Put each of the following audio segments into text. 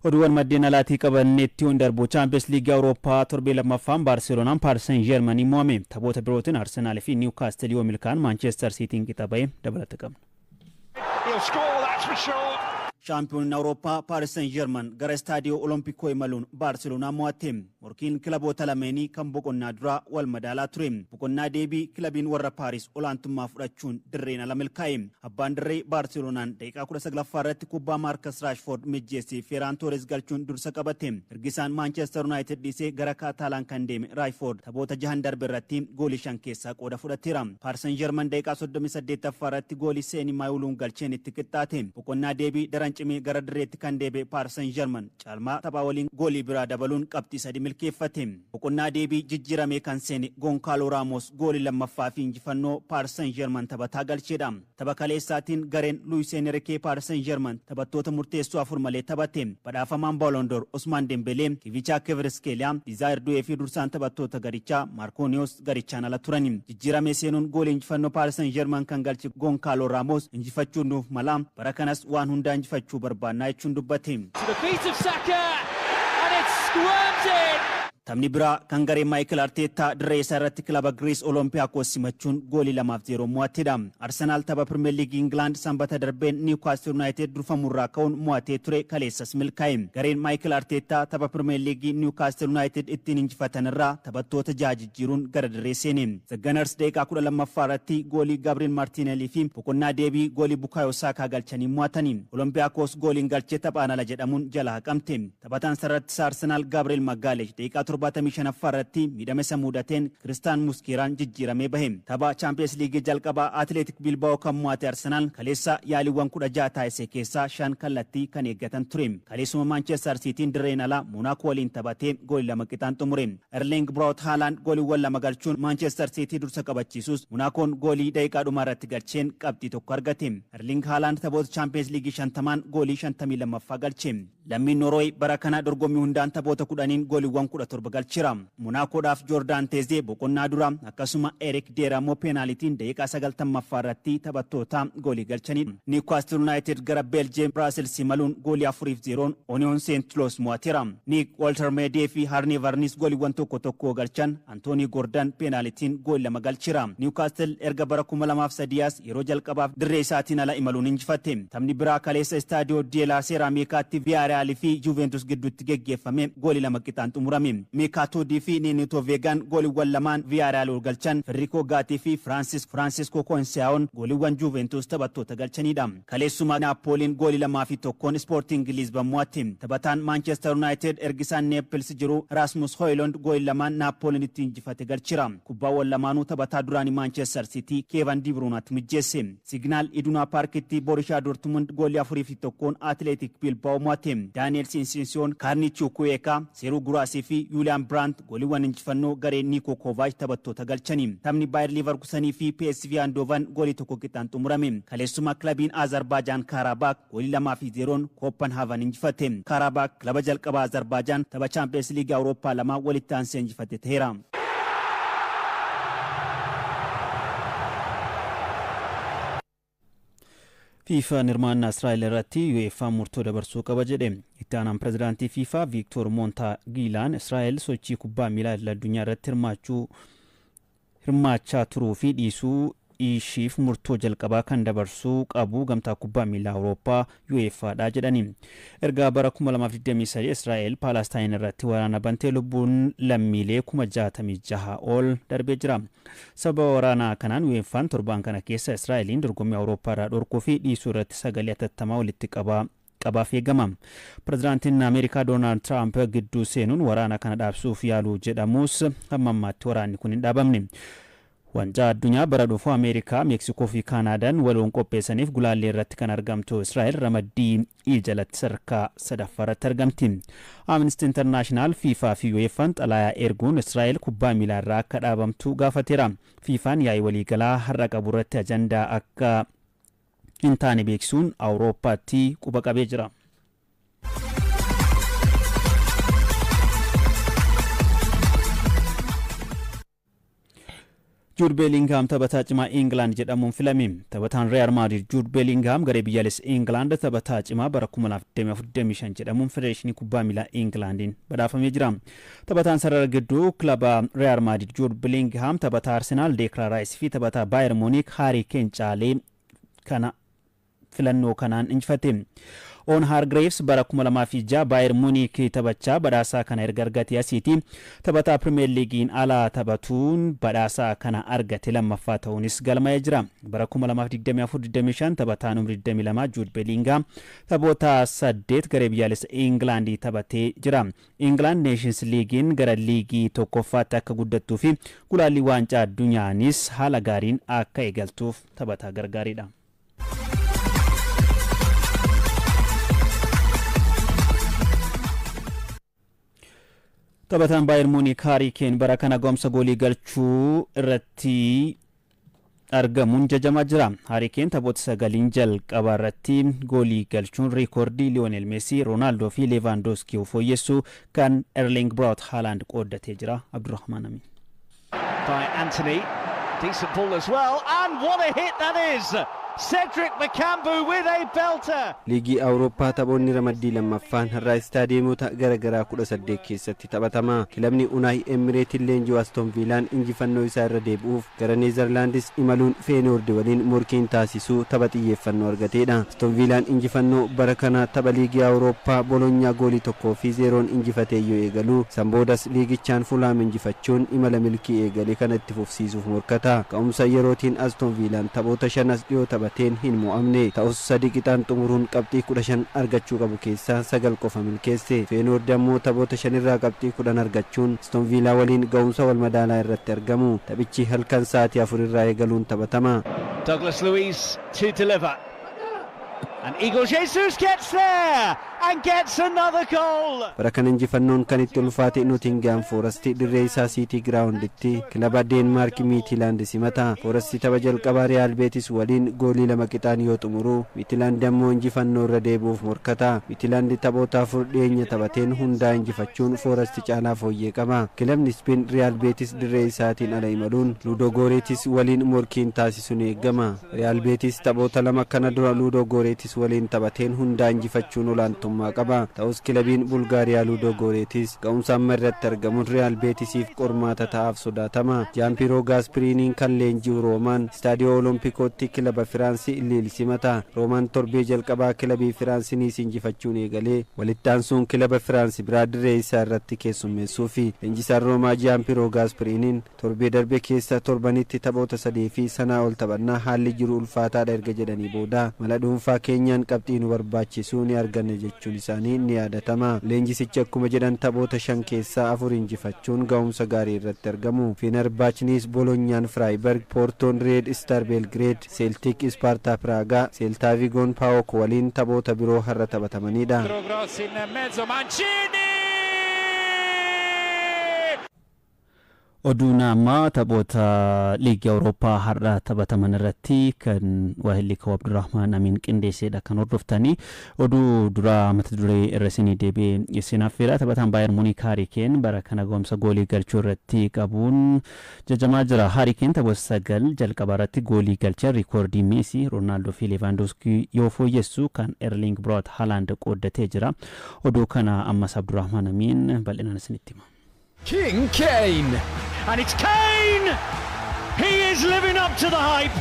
Oduuwwan maddeen alaatii qabanneetti darbu Champions League Awurooppaa torbee lammaffaan Baarseloonaan Paris Saint-Germain mo'ame. Taphoota birootiin Arsenaal fi Newcastle yoo milkaan Manchester Cityin qixa ba'e dabalata qabna. Champion Awurooppaa Paris Saint-Germain gara Stadio Olimpico imaluun Baarseloonaa mo'atte. Morkiin kilaboota lameenii kan boqonnaa duraa wal madaalaa ture. Boqonnaa deebii kilabiin warra Paris olaantummaa fudhachuun dirreen ala milkaa'e. Abbaan dirree Baarseloonaan daqiiqaa 19ffaa irratti kubbaa Marcus Rashford mijjeessee Ferran Torres galchuun dursa qabate. Ergisaan Manchester United dhiisee gara Kaataalaan kan deeme Rashford taphoota 6 darbe irratti goolii 5 keessaa qooda fudhateera. Paris Saint-Germain daqiiqaa 38ffaa irratti goolii Seeni Maayuluun galcheen itti qixxaate. Boqonnaa deebii daran cimee gara dirreetti kan deebe Paris Saint-Germain caalmaa taphaa waliin goolii biraa dabaluun qabxii 3 milkeeffate. Boqonnaa deebii jijjiirame kan seene Goncalo Ramos goolii lammaffaa fi injifannoo Paris Saint-Germain taphataa galcheedha. Tapha kaleessaatiin gareen Luis Enrique Paris Saint-Germain taphattoota murteessoo 4 malee taphate. Badhaafamaan Ballon d'Or Ousmane Dembélé, Kvicha Kvaratskhelia, Desire Doué fi dursaan taphattoota garichaa Marquinhos garichaan ala turani. Jijjiirame seenuun goolii injifannoo Paris Saint-Germain kan galche Goncalo Ramos injifachuun nuuf mala bara kanas waan hundaa injifachuu barbaannaa jechuun dubbate. Taphni biraa kan garee Michael Arteta dirree isaa irratti kilaba Greece Olympiacos simachuun goolii 2-0 mo'ateedha. Arsenal tapha Premier League England sanbata darbeen Newcastle United durfamurraa ka'uun mo'atee ture kaleessas milkaa'e. Gareen Michael Arteta tapha Premier League Newcastle United ittiin injifatan irraa taphattoota 6 jijjiiruun gara dirree seene. The Gunners daqiiqaa 12ffaa irratti goolii Gabriel Martinelli fi boqonnaa deebii goolii Bukayo Saka galchanii mo'atani. Olympiacos gooliin galchee taphaan ala jedhamuun jala haqamte. Taphataan sarratti Arsenal Gabriel Magalhaes daqiiqaa 75ffaa irratti miidhama isa mudateen Christian Musqueraan jijjiiramee bahe. Tapha Champions League jalqabaa Athletic Bilbao kan mo'ate Arsenal kaleessa yaaliiwwan 16 taasise keessaa 5 kallattii kan eeggatan ture. Kaleessuma Manchester Cityin dirreen ala Monaco waliin taphatee goolii 2 qixaan xumure. Erling Braut Haaland gooliiwwan 2 galchuun Manchester City dursa qabachiisus Monacoon goolii daqiiqaa dhumaa irratti galcheen qabxii 1 argate. Erling Haaland taphoota Champions League 50 goolii 52ffaa galche. Lammiin Norway bara kana dorgommii hundaan taphoota 10 gooliiwwan 17 galchira. Monacoodhaaf Jordan Teze boqonnaa dura akkasuma Eric Deramo penaltiin daqiiqaa 90ffaa irratti taphattoota goolii galchanii. Newcastle United gara Belgium Brussels maluun goolii 4-0 Union Saint-Gilloise mo'ateera. Nick Woltermeede fi Harney Varnis gooliiwwan 1-1 galchan. Anthony Gordon penaltiin goolii 2 galchira. Newcastle erga bara 2003 yeroo jalqabaaf dirree isaatiin ala imaluun injifate. Taphni biraa kaleessa Stadio della Ceramicaatti Villarreal fi Juventus gidduutti geggeeffame goolii 2 qixaan xumurame. Mikato Di fi Neneto Vegan gooliiwwan lamaan Villarreal galchan. Federico Gatti fi Francisco Conceição gooliiwwan Juventus taphattoota galchanidha. Kaleessuma Napoliin goolii 2-1 Sporting Lisbon mo'atte. Taphataan Manchester United ergisaan Naples jiru Rasmus Højlund goolii lamaan Napoliin ittiin injifate galchira. Kubbaawwan lamaanuu taphataa duraanii Manchester City Kevin De Bruynetti mijjeesse. Signal Iduna Parkitti Borussia Dortmund goolii 4-1 Athletic Bilbao mo'atte. Daniel Sinsinsion, Karni Chukwueka, Seru Gurasi fi Julian Brandt gooliiwwan injifannoo garee Niko Kovac taphattoota galchanii. Taphni Bayer Leverkusen fi PSV Eindhoven goolii 1 qixaan xumurame. Kaleessuma kilabiin Azerbaijan Karabakh goolii 2-0 Copenhagen injifate. Karabakh kilaba jalqabaa Azerbaijan tapha Champions League Awurooppaa 2 walitti aansee injifate ta'eera. FIFA nirmaannaa Israa'el irratti UEFA murtoo dabarsuu qaba jedhe. Itti aanaan pirezidaantii FIFA Victor Montagilaan Israa'el sochii kubbaa miilaa addunyaa irratti hirmaachaa turuu fi dhiisuu ishiif murtoo jalqabaa kan dabarsuu qabu gamtaa kubbaa miilaa Awurooppaa UEFaadha jedhani. Erga bara 2023 Israa'el Palestine irratti waraana bantee lubbuun lammiilee 66,000 ol darbee jira. Sababa waraanaa kanaan UEFaan torbaan kana keessa Israa'eliin dorgommii Awurooppaa irraa dhorkuu fi dhiisuu irratti sagalee atattamaa walitti qabaaf eegama. Pirezidaantiin Ameerikaa Donald Trump gidduu seenuun waraana kana dhaabsuuf yaaluu jedhamus hamma ammaatti waraanni kun hin dhaabamne. Wancaa addunyaa bara dhufu Ameerikaa, Meeksikoo fi Kaanaadaan waloon qopheessaniif gulaallee irratti kan argamtu Israa'el ramaddii jalatti sadarkaa 3ffaa irratti argamti. Amnesty International, FIFA fi UEFaan xalayaa erguun Israa'el kubbaa miilaa irraa akka dhaabamtu gaafateera. FIFaan yaa'ii waliigalaa har'a qabu irratti ajandaa akka hin taane beeksisuun Awurooppaatti quba qabee jira. Jude Bellingham taphataa cimaa England jedhamuun filame. Taphataan Real Madrid Jude Bellingham garee biyyaalessa England taphataa cimaa bara 2025 jedhamuun Federeeshinii Kubbaa Miilaa Englandiin badhaafamee jira. Taphataan sarara gidduu kilaba Real Madrid Jude Bellingham taphataa Arsenal Declan Rice fi taphataa Bayern Munich Harry Kane caalee kana filannoo kanaan injifate. On Hargreaves bara 2006 Bayern Munich taphachaa badhaasaa kana erga argate asiiti. Taphataa Premier Leaguein ala taphatuun badhaasaa kana argate lammaffaa ta'uunis galmaa'ee jira. Bara 2024-25 taphataan umrii 22 Jude Bellingham taphoota 8 garee biyyaalessa England taphatee jira. England Nations Leaguein gara liigii tokkoffaatti akka guddattuu fi gulaallii waancaa addunyaanis haala gaariin akka eegaltuuf taphataa gargaariidha. Taphataan Bayern Munich Harry Kane bara kana gomsa goolii galchuu irratti argamuun jajamaa jira. Harry Kane taphoota 9 jalqaba irratti goolii galchuun riikoordii Lionel Messi, Ronaldo fi Lewandowski fooyyessuu kan Erling Braut Haaland qooddatee jira. Abdurrahman Amin. By Anthony, decent ball as well, and what a hit that is! Cedric McCambu with a belter. Liigii Awurooppaa taphoonni ramaddii lammaffaan har'aa istaadiyeemota garagaraa 18 keessatti taphatama. Kilabni Unai Emirate leenjii Aston Villaan injifannoo isaa irra deebi'uuf gara Neezerlaandis imaluun Feyenoord waliin morkiin taasisuu tapha xiyyeeffannoo argateedha. Aston Villaan injifannoo bara kana tapha liigii Awurooppaa Bologna goolii 1-0 injifatee yoo eegalu, sanboodas liigichaan Fulham injifachuun imala milkii eegale kana itti fufsiisuuf morkata. Ka'umsa yerootiin Aston Villaan taphoota 5 dhiyoo taphateen hin mo'amne. Ta'us 3 qixaan xumuruun qabxii 15 argachuu qabu keessaa 9 qofa milkeesse. Feyenoord ammoo taphoota 5 irraa qabxii 10 argachuun Aston Villa waliin ga'umsa wal madaalaa irratti argamu. Taphichi halkan sa'aatii 4 irraa eegaluun taphatama. Douglas Luiz to deliver. And Igor Jesus gets there and gets another goal. Barakan injifannoon kan itti ulfaate Nottingham Forest dirree isaa City Ground itti kilaba Denmark Midtjylland simata. Forest tapha jalqabaa Real Betis waliin goolii 2 qixaan yoo xumuru, Midtjylland ammoo injifannoo irra deebi'uuf morkata. Midtjylland taphoota 4 dhiyeenya taphateen hundaa injifachuun Forest caalaa fooyyee qaba. Kilabni Spain Real Betis dirree isaatiin ala imaluun Ludogorets waliin morkiin taasisuun eegama. Real Betis taphoota 2 kana dura Ludogorets waliin taphateen hundaa injifachuun olaantummaa qaba. Ta'us kilabiin Bulgaariyaa Ludogorets ga'umsa amma irratti argamuun Real Betisiif qormaata ta'aaf sodaatama. Gianpiero Gasperiniin kan leenji'u Roomaan Stadio Olimpikootti kilaba Firaansii Lille simata. Roomaan torbee jalqabaa kilabii Firaansiinis injifachuun eegalee walitti aansuun kilaba Firaansii biraa dirree isaa irratti keessummeessuufi. Leenjisaan Roomaa Gianpiero Gasperiniin torbee darbe keessa torbanitti taphoota 3 fi sanaa ol taphannaa haalli jiru ulfaataadha erga jedhanii booda mala dhuunfaa keenyaan qabxii nu barbaachisuu ni arganne jechuun isaanii ni yaadatama. Leenjisichi akkuma jedhan taphoota 5 keessaa 4 injifachuun ga'umsa gaarii irratti argamu. Fenerbahcenis Bolognan Freiburg, Porton Red Star Belgrade, Celtic Sparta Praga, Celta Vigoon PAOK waliin taphoota biroo har'a taphatamanidha. Oduu namaa taphoota liigii Awurooppaa har'aa taphataman irratti kan waahilli koo Abdurrahman Amin qindeesseedha kan hordoftanii. Oduu duraa mata duree irra isinii deebi'ee isinaaf fira. Taphataan Bayern Munich Harry Kane bara kana ga'umsa goolii galchuu irratti qabuun jajamaa jira. Harry Kane taphoota 9 jalqaba irratti goolii galchee riikoordii Messi, Ronaldo fi Lewandowski yoo fooyyessu kan Erling Braut Haaland qooddatee jira. Oduu kana ammas Abdurrahman Amin bal'inaan isinitti hima. King Kane! And it's Kane! He is living up to the hype!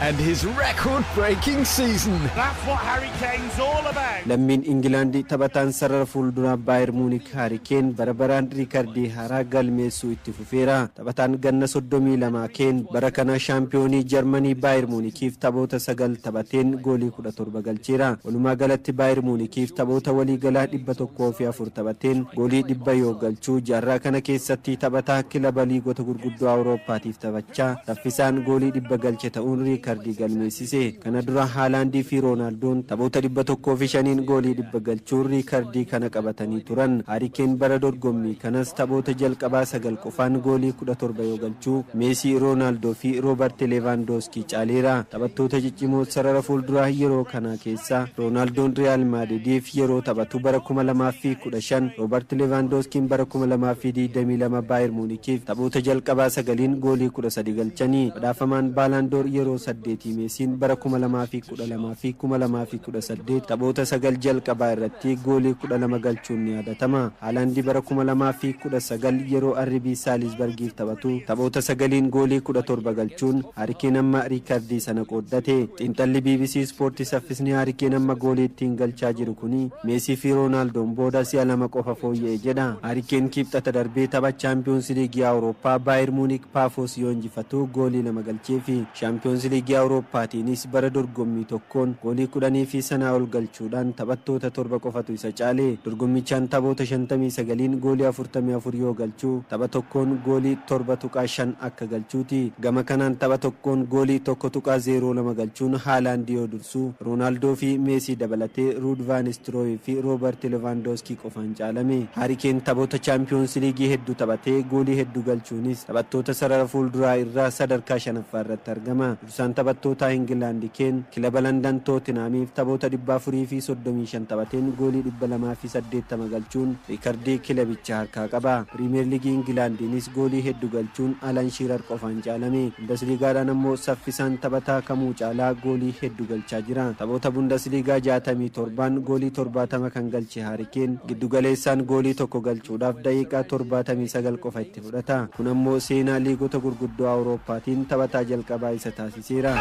And his record-breaking season. That's what Harry Kane's all about. Lammiin Ingilaandi taphataan sarara fuulduraa Bayern Munich Harry Kane barabaraan riikardii haaraa galmeessuu itti fufeera. Taphataan ganna 32 Kane bara kana shaampiyoonii Jarmanii Bayern Munichiif taphoota 9 taphateen goolii 17 galcheera. Walumaa galatti Bayern Munichiif taphoota waliigalaa 104 taphateen goolii 100 yoo galchuu jaarraa kana keessatti taphataa kilaba liigota gurguddoo Awurooppaatiif taphachaa saffisaan goolii 100 galche ta'uun riikardii galmeessise. Kana dura Haalaandii fi Roonaaldoo'n taphoota 105 goolii 100 galchuun riikardii kana qabatanii turan. Harikeen bara dorgommii kanas taphoota jalqabaa 9 qofaan goolii 17 yoo galchuu Meesii, Roonaaldoo fi Roobert Levaandooskii caaleera. Taphattoota ciccimoo sarara fuulduraa yeroo kana keessa Roonaaldoon Real Madridiif yeroo taphatu bara 2015, Roobert Levaandooskiin bara 2022 Baayern Muunichiif taphoota jalqabaa 9 goolii 13 galchanii. Badhaafamaan Baalaandoor yeroo 8 Meesiin bara 2012 fi 2018 taphoota 9 jalqabaa irratti goolii 12 galchuun ni yaadatama. Haalaandii bara 2019 yeroo RB Saalisbargiif taphatu taphoota 9 goolii 17 galchuun Harikeen amma riikardii sana qooddate. Xiinxalli BBC Ispoortii saffisni Harikeen amma goolii ittiin galchaa jiru kuni Meesii fi Roonaaldoon booda si'a 2 qofa fooyya'e jedha. Harikeen kibxata darbee tapha Chaampiyoons Liigii Awurooppaa Baayern Muunik Paafoos yoo injifatu goolii 2 galchee fi Chaampiyoons Liigii Awurooppaatiinis bara dorgommii tokkoon goolii 10 fi sanaa ol galchuudhaan taphattoota 7 qofatu isa caale. Dorgommichaan taphoota 59 goolii 44 yoo galchuu tapha tokkoon goolii 7.5 akka galchuuti. Gama kanaan tapha tokkoon goolii 1.02 galchuun Haalaandii yoo dursu Roonaaldoo fi Meesii dabalatee Ruud Van Nistelrooy fi Roobert Levaandooskii qofaan caalame. Harikeen taphoota Chaampiyoons Liigii hedduu taphatee goolii hedduu galchuunis taphattoota sarara fuulduraa irraa sadarkaa 5ffaa irratti argama. Dursaan taphattoota Ingilaandi Keen kilaba Landan Tootinhaamiif taphoota 435 taphateen goolii 280 galchuun riikardii kilabichaa harkaa qaba. Piriimiyer Liigii Ingilaandiinis goolii hedduu galchuun Alan Shiirar qofaan caalame. Bundesliigaadhaan ammoo saffisaan taphataa kamuu caalaa goolii hedduu galchaa jira. Taphoota Bundesliigaa 67 goolii 70 kan galche Harikeen giddugaleessaan goolii tokko galchuudhaaf daqiiqaa 79 qofa itti fudhata. Kun ammoo seenaa liigota gurguddoo Awurooppaatiin taphataa jalqabaa isa taasiseera. Oh,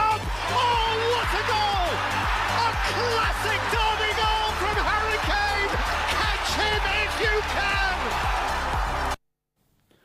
what a goal! A classic derby